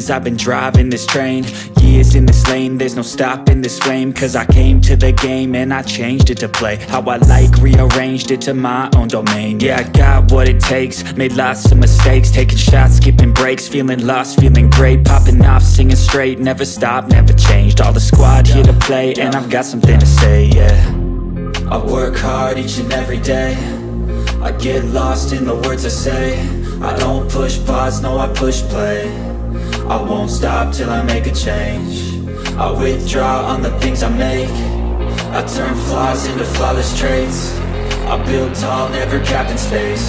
years I've been driving this train, years in this lane, there's no stopping this flame. Cause I came to the game and I changed it to play how I like, rearranged it to my own domain. Yeah, I got what it takes, made lots of mistakes, taking shots, skipping breaks, feeling lost, feeling great, popping off, singing straight, never stopped, never changed. All the squad here to play, and I've got something to say, yeah. I work hard each and every day, I get lost in the words I say. I don't push pause, no, I push play. I won't stop till I make a change. I withdraw on the things I make. I turn flaws into flawless traits. I build tall, never capped in space.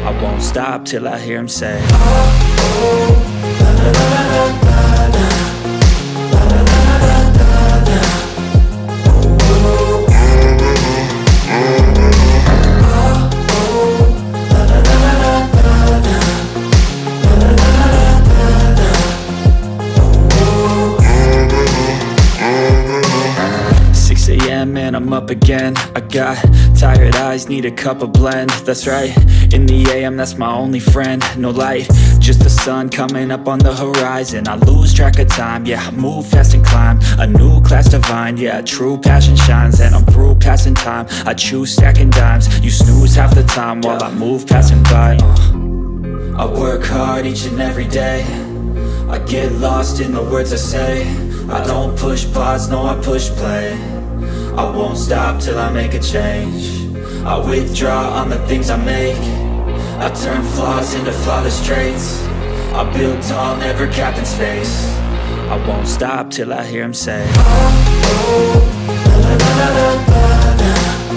I won't stop till I hear him say, oh, oh, la, la, la, la, la, la, la, la, la, la, la, la, la. And I'm up again. I got tired eyes, need a cup of blend. That's right, in the AM, that's my only friend. No light, just the sun coming up on the horizon. I lose track of time, yeah, I move fast and climb a new class divine, yeah, true passion shines. And I'm through passing time, I choose stacking dimes. You snooze half the time while I move passing by. I work hard each and every day, I get lost in the words I say. I don't push pause, no, I push play. I won't stop till I make a change. I withdraw on the things I make. I turn flaws into flawless traits. I build tall, never capped in space. I won't stop till I hear him say, oh, oh, la, la, la, la, la, la.